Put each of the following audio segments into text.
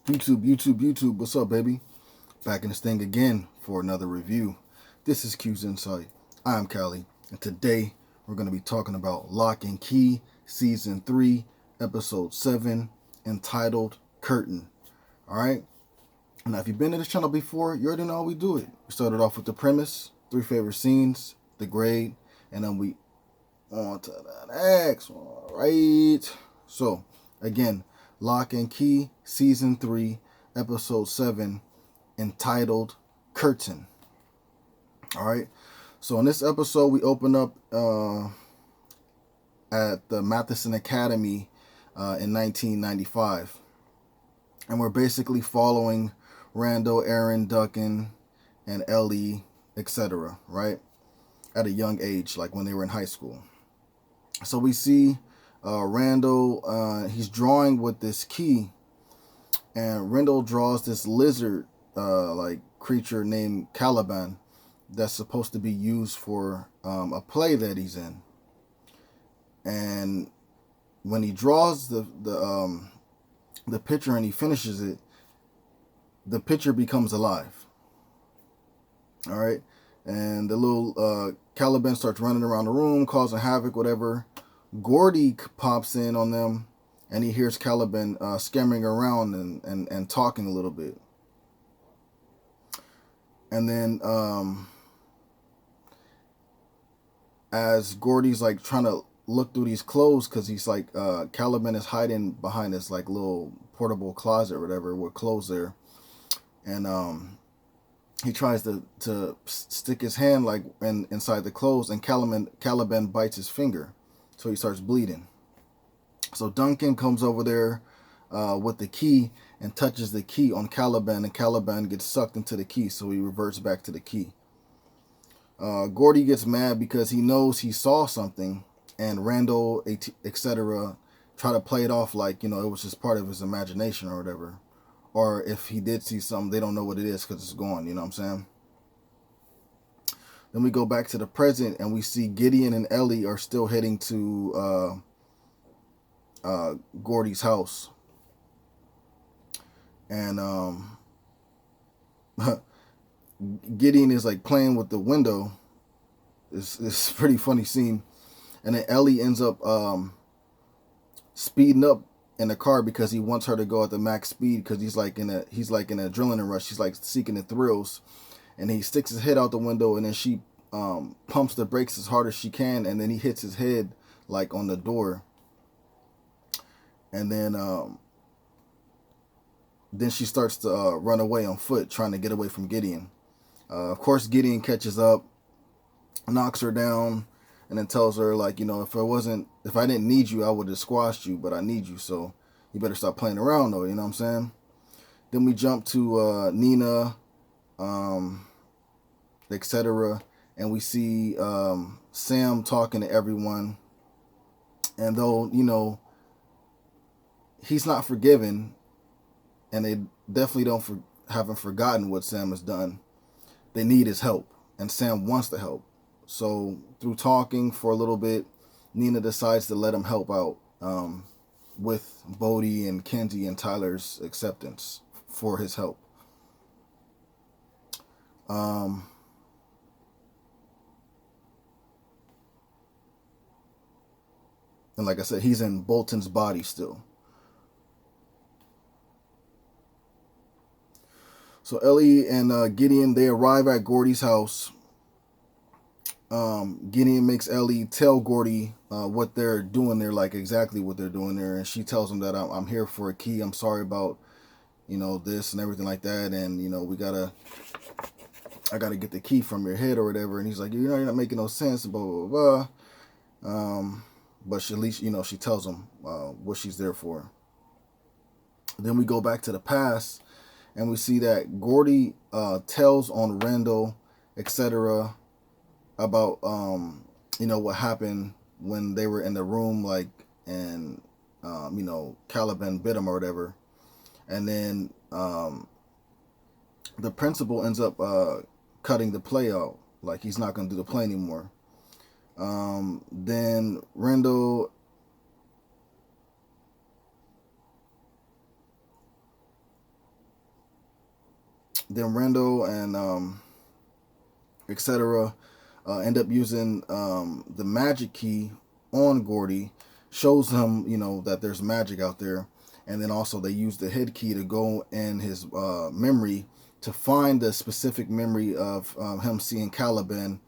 YouTube, what's up, baby? Back in this thing again for another review. This is Q's Insight. I'm Callie, and today we're going to be talking about Locke Key Season 3, Episode 7, entitled Curtain. Alright? Now, if you've been to this channel before, you already know how we do it. We started off with the premise, 3 favorite scenes, the grade, and then we on to the next one, right? So, again, Locke and Key, Season 3, Episode 7, entitled Curtain. Alright, so in this episode, we open up at the Matheson Academy in 1995. And we're basically following Randall, Aaron, Duncan, and Ellie, etc., right? At a young age, like when they were in high school. So we see Randall, he's drawing with this key, and Randall draws this lizard like creature named Caliban that's supposed to be used for a play that he's in. And when he draws the picture and he finishes it, the picture becomes alive. All right, and the little Caliban starts running around the room, causing havoc, whatever. Gordy pops in on them, and he hears Caliban scammering around and talking a little bit. And then as Gordy's like trying to look through these clothes, because he's like Caliban is hiding behind this like little portable closet or whatever with clothes there, and he tries to stick his hand like inside the clothes, and Caliban bites his finger, so he starts bleeding. So Duncan comes over there with the key and touches the key on Caliban, and Caliban gets sucked into the key, so he reverts back to the key. Gordy gets mad because he knows he saw something, and Randall, etc., try to play it off like, you know, it was just part of his imagination or whatever. Or if he did see something, they don't know what it is because it's gone, you know what I'm saying? Then we go back to the present, and we see Gideon and Ellie are still heading to Gordy's house. And Gideon is like playing with the window. It's a pretty funny scene. And then Ellie ends up speeding up in the car because he wants her to go at the max speed, because he's like in an adrenaline rush. He's like seeking the thrills, and he sticks his head out the window, and then she pumps the brakes as hard as she can, and then he hits his head like on the door. And then she starts to run away on foot, trying to get away from Gideon. Of course, Gideon catches up, knocks her down, and then tells her, like, you know, if I didn't need you, I would have squashed you, but I need you, so you better stop playing around, though, you know what I'm saying? Then we jump to Nina, etc., and we see Sam talking to everyone, and though, you know, he's not forgiven, and they definitely haven't forgotten what Sam has done, they need his help, and Sam wants the help. So through talking for a little bit, Nina decides to let him help out with Bodie and Kenzie and Tyler's acceptance for his help. And like I said, he's in Bolton's body still. So Ellie and Gideon, they arrive at Gordy's house. Gideon makes Ellie tell Gordy what they're doing there, like exactly what they're doing there, and she tells him that I'm here for a key. I'm sorry about, you know, this and everything like that, and you know, I gotta get the key from your head or whatever. And he's like, you're not making no sense, blah blah blah. But she, at least, you know, she tells him what she's there for. Then we go back to the past, and we see that Gordy tells on Randall, etc., about you know, what happened when they were in the room, like, and you know, Caliban bit him or whatever. And then the principal ends up cutting the play out, like he's not going to do the play anymore. Then Randall then Randall and etc. End up using the magic key on Gordy, shows him, that there's magic out there, and then also they use the head key to go in his memory to find the specific memory of him seeing Caliban,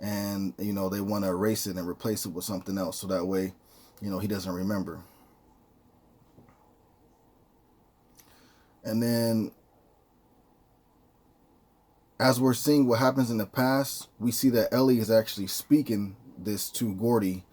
and they want to erase it and replace it with something else, so that way, he doesn't remember. And then, as we're seeing what happens in the past, we see that Ellie is actually speaking this to Gordy,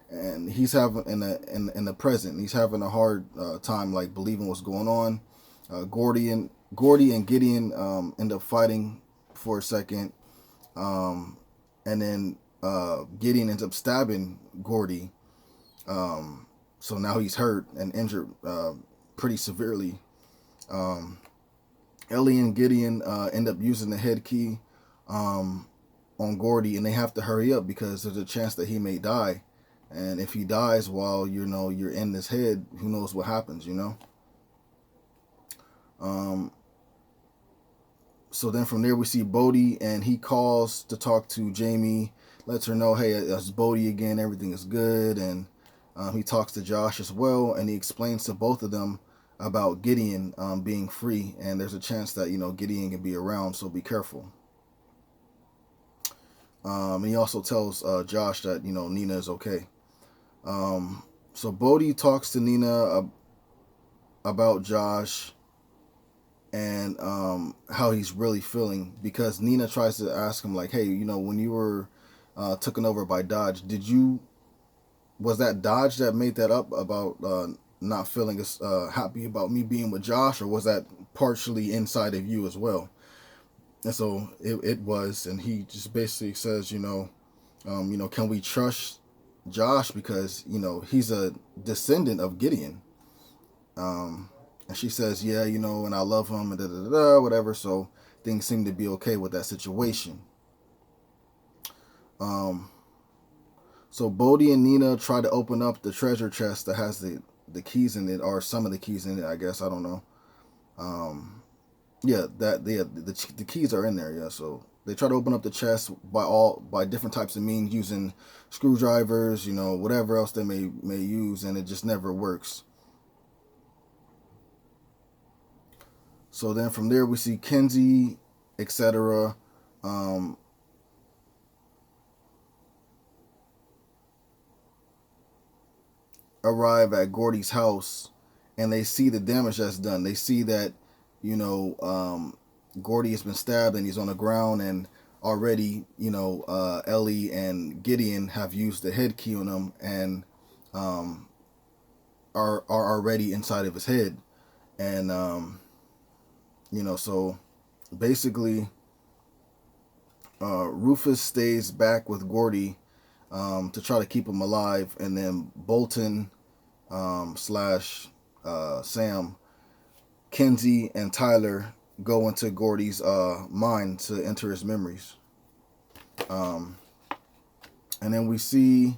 and he's having in the present. He's having a hard time like believing what's going on. Gordy and Gideon end up fighting for a second, and then Gideon ends up stabbing Gordy. So now he's hurt and injured pretty severely. Ellie and Gideon end up using the head key on Gordy, and they have to hurry up because there's a chance that he may die. And if he dies while you're in this head, who knows what happens, So then from there we see Bodhi, and he calls to talk to Jamie, lets her know, hey, it's Bodhi again, everything is good, and he talks to Josh as well, and he explains to both of them about Gideon being free, and there's a chance that Gideon can be around, so be careful. And he also tells Josh that Nina is okay. So Bodhi talks to Nina about Josh and how he's really feeling, because Nina tries to ask him like, hey, when you were taken over by Dodge, was that Dodge that made that up about not feeling as happy about me being with Josh, or was that partially inside of you as well? And so it was, and he just basically says, can we trust Josh, because he's a descendant of Gideon. And she says, yeah, and I love him, and da da da, whatever. So things seem to be okay with that situation. So Bodhi and Nina try to open up the treasure chest that has the keys in it, or some of the keys in it, I guess. I don't know. Yeah, the keys are in there. Yeah, so they try to open up the chest by different types of means, using screwdrivers, whatever else they may use, and it just never works. So then from there we see Kenzie, etc. Arrive at Gordy's house, and they see the damage that's done. They see that Gordy has been stabbed and he's on the ground, and already Ellie and Gideon have used the head key on him, and are already inside of his head. And so basically Rufus stays back with Gordy to try to keep him alive, and then Bolton slash Sam, Kenzie, and Tyler go into Gordy's mind to enter his memories. And then we see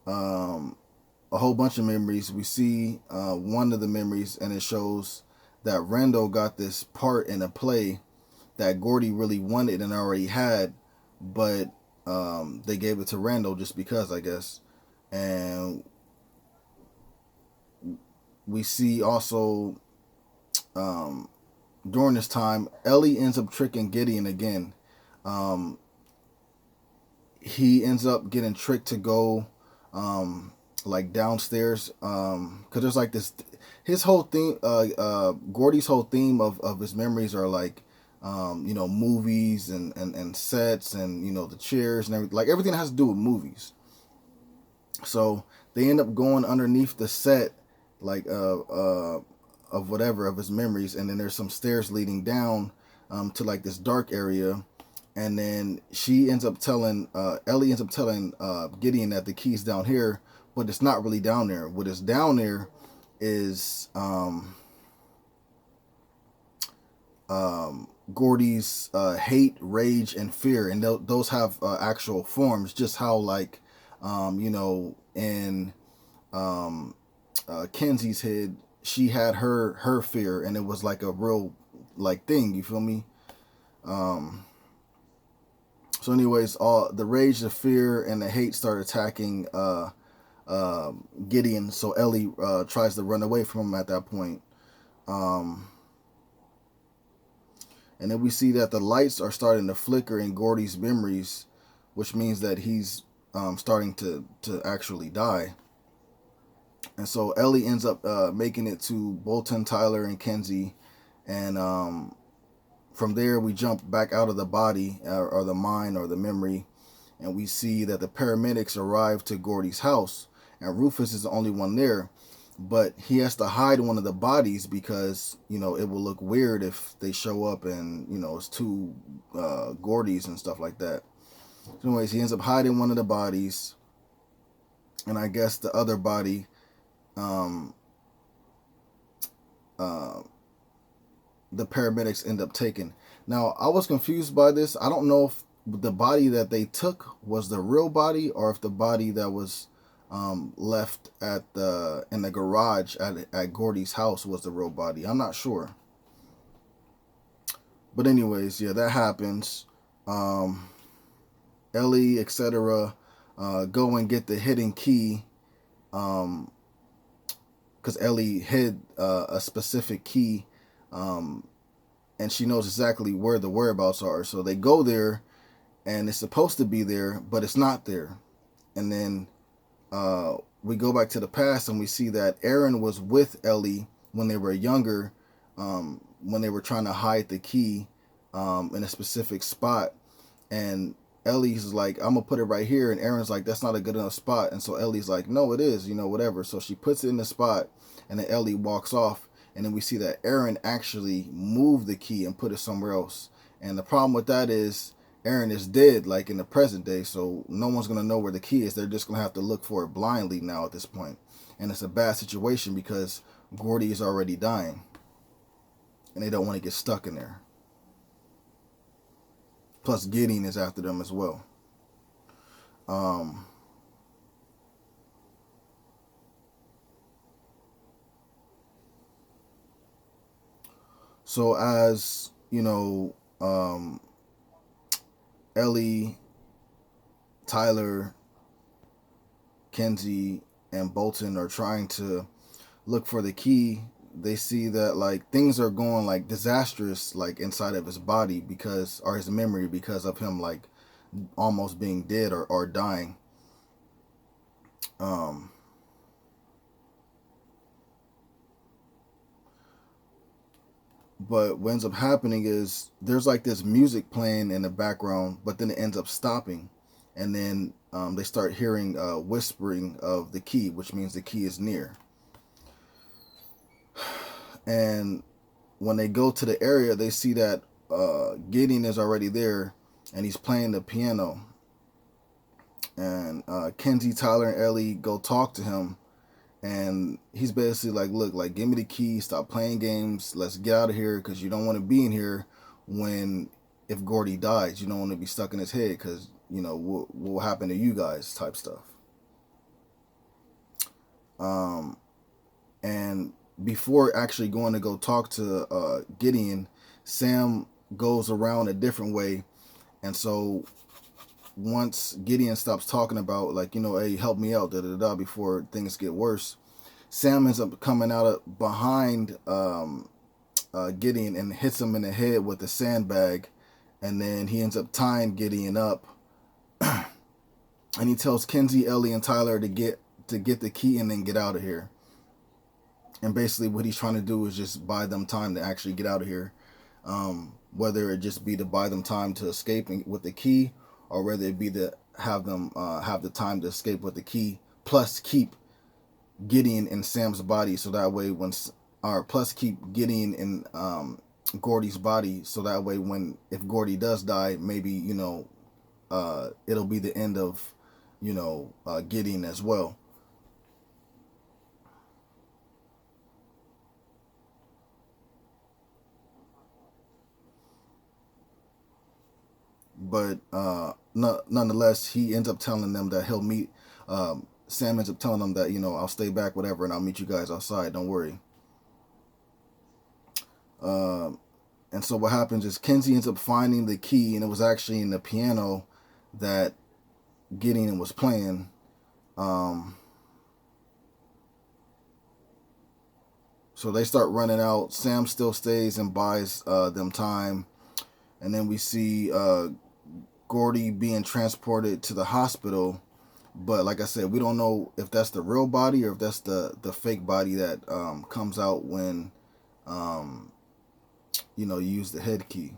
a whole bunch of memories. We see one of the memories, and it shows that Randall got this part in a play that Gordy really wanted and already had, but they gave it to Randall just because, I guess. And we see also during this time, Ellie ends up tricking Gideon again. He ends up getting tricked to go like downstairs, because there's like this, his whole theme, Gordy's whole theme of his memories are like movies and sets, and the chairs and everything, like everything that has to do with movies. So they end up going underneath the set, like of whatever of his memories, and then there's some stairs leading down to like this dark area. And then Ellie ends up telling Gideon that the key's down here, but it's not really down there. What is down there is Gordy's hate, rage, and fear, and those have actual forms. Just how like in Kenzie's head, she had her fear, and it was like a real like thing. You feel me? Um, so, anyways, all the rage, the fear, and the hate start attacking Gideon. So Ellie tries to run away from him at that point. Um, and then we see that the lights are starting to flicker in Gordy's memories, which means that he's starting to actually die. And so Ellie ends up making it to Bolton, Tyler, and Kenzie. And from there, we jump back out of the body or the mind or the memory. And we see that the paramedics arrive to Gordy's house. And Rufus is the only one there. But he has to hide one of the bodies because, you know, it will look weird if they show up and, you know, it's two Gordys and stuff like that. So anyways, he ends up hiding one of the bodies. And I guess the other body um, uh, the paramedics end up taking. Now, I was confused by this. I don't know if the body that they took was the real body or if the body that was left in the garage at Gordy's house was the real body. I'm not sure. But anyways, yeah, that happens. Ellie, etc., go and get the hidden key. Because Ellie hid a specific key, and she knows exactly where the whereabouts are. So they go there, and it's supposed to be there, but it's not there. And then we go back to the past, and we see that Aaron was with Ellie when they were younger, when they were trying to hide the key in a specific spot. And Ellie's like, I'm gonna put it right here, and Aaron's like, that's not a good enough spot. And so Ellie's like, no, it is, you know, whatever. So she puts it in the spot, and then Ellie walks off, and then we see that Aaron actually moved the key and put it somewhere else. And the problem with that is Aaron is dead, like in the present day, so no one's gonna know where the key is. They're just gonna have to look for it blindly now at this point. And it's a bad situation because Gordy is already dying, and they don't want to get stuck in there. Plus, Gideon is after them as well. So as you know, Ellie, Tyler, Kenzie, and Bolton are trying to look for the key. They see that like things are going like disastrous like inside of his body because or his memory because of him like almost being dead or dying. Um but what ends up happening is there's like this music playing in the background, but then it ends up stopping, and then they start hearing whispering of the key, which means the key is near. And when they go to the area, they see that Gideon is already there, and he's playing the piano. And Kenzie, Tyler, and Ellie go talk to him, and he's basically like, "Look, like, give me the key. Stop playing games. Let's get out of here, because you don't want to be in here when if Gordy dies. You don't want to be stuck in his head, because you know what will happen to you guys," type stuff. And before actually going to go talk to Gideon, Sam goes around a different way. And so once Gideon stops talking about, like, you know, hey, help me out, da da da, before things get worse, Sam ends up coming out behind Gideon and hits him in the head with a sandbag. And then he ends up tying Gideon up. And he tells Kenzie, Ellie, and Tyler to get the key and then get out of here. And basically what he's trying to do is just buy them time to actually get out of here. Whether it just be to buy them time to escape with the key, or whether it be to have them have the time to escape with the key, plus keep Gideon in Sam's body, so that way plus keep Gideon in Gordy's body, so that way if Gordy does die, maybe, you know, it'll be the end of, you know, Gideon as well. But nonetheless, he ends up telling them that he'll meet. Sam ends up telling them that, you know, I'll stay back, whatever, and I'll meet you guys outside. Don't worry. And so what happens is Kenzie ends up finding the key, and it was actually in the piano that Gideon was playing. So they start running out. Sam still stays and buys them time. And then we see Gordy being transported to the hospital. But like I said, we don't know if that's the real body or if that's the fake body that comes out when, you use the head key.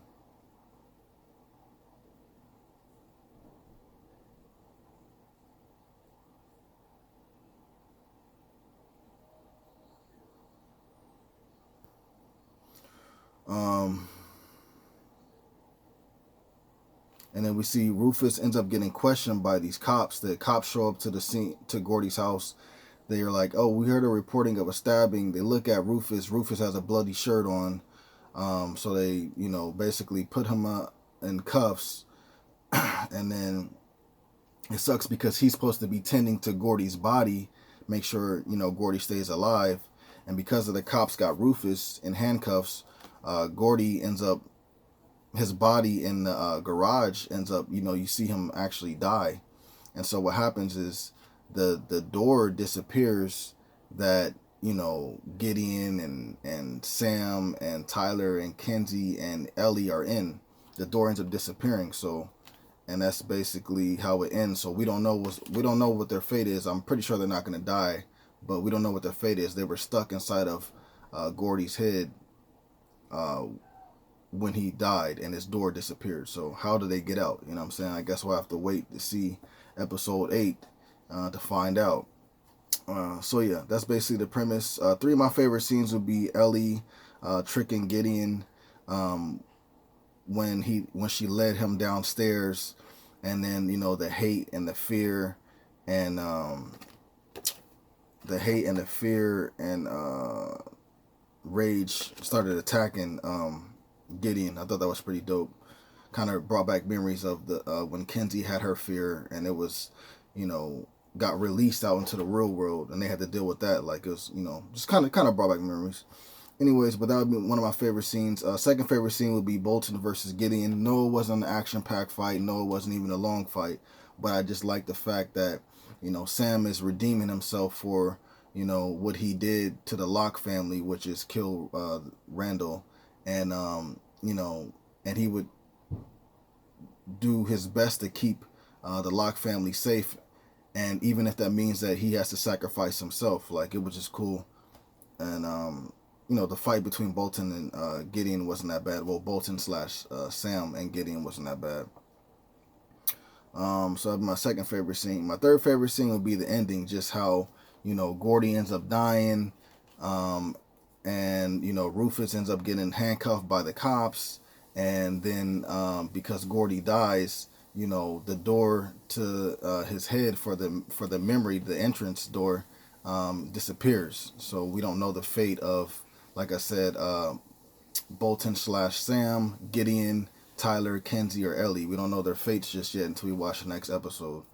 Um, and then we see Rufus ends up getting questioned by these cops. The cops show up to the scene, to Gordy's house. They are like, "Oh, we heard a reporting of a stabbing." They look at Rufus. Rufus has a bloody shirt on. So they, basically put him in cuffs. And then it sucks because he's supposed to be tending to Gordy's body, make sure, Gordy stays alive. And because of the cops got Rufus in handcuffs, Gordy ends up, his body in the garage ends up, you see him actually die. And so what happens is the door disappears that, Gideon and Sam and Tyler and Kenzie and Ellie are in. The door ends up disappearing. So, and that's basically how it ends. So we don't know what their fate is. I'm pretty sure they're not going to die, but we don't know what their fate is. They were stuck inside of Gordy's head when he died, and his door disappeared. So how do they get out? You know what I'm saying? I guess we'll have to wait to see episode 8 to find out. So yeah, that's basically the premise. 3 of my favorite scenes would be Ellie tricking Gideon when she led him downstairs, and then the hate and the fear and rage started attacking Gideon. I thought that was pretty dope. Kind of brought back memories of the when Kenzie had her fear, and it was, got released out into the real world, and they had to deal with that. Like, it was, just kind of brought back memories. Anyways, but that would be one of my favorite scenes. Second favorite scene would be Bolton versus Gideon. No, it wasn't an action-packed fight. No, it wasn't even a long fight. But I just like the fact that, Sam is redeeming himself for, what he did to the Locke family, which is kill Randall. And, and he would do his best to keep the Locke family safe. And even if that means that he has to sacrifice himself, like, it was just cool. And, the fight between Bolton and Gideon wasn't that bad. Well, Bolton slash Sam and Gideon wasn't that bad. So that's my second favorite scene. My third favorite scene would be the ending, just how, Gordy ends up dying. And, Rufus ends up getting handcuffed by the cops. And then because Gordy dies, the door to his head for the memory, the entrance door, disappears. So we don't know the fate of, like I said, Bolton slash Sam, Gideon, Tyler, Kenzie, or Ellie. We don't know their fates just yet until we watch the next episode.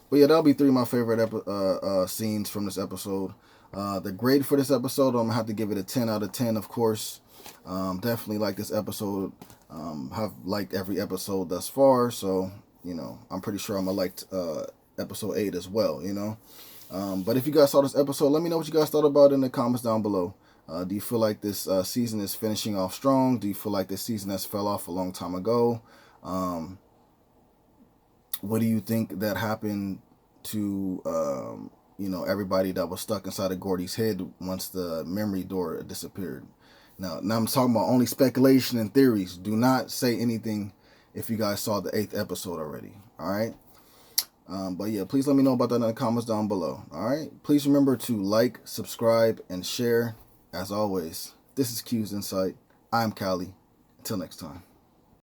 But yeah, that'll be 3 of my favorite scenes from this episode. The grade for this episode, I'm going to have to give it a 10 out of 10, of course. Definitely like this episode. Have liked every episode thus far. So, I'm pretty sure I'm going to like episode 8 as well, But if you guys saw this episode, let me know what you guys thought about it in the comments down below. Do you feel like this season is finishing off strong? Do you feel like this season has fell off a long time ago? What do you think that happened to, everybody that was stuck inside of Gordy's head once the memory door disappeared? Now I'm talking about only speculation and theories. Do not say anything if you guys saw the 8th episode already. All right? But yeah, please let me know about that in the comments down below. All right? Please remember to like, subscribe, and share. As always, this is Q's Insight. I'm Callie. Until next time.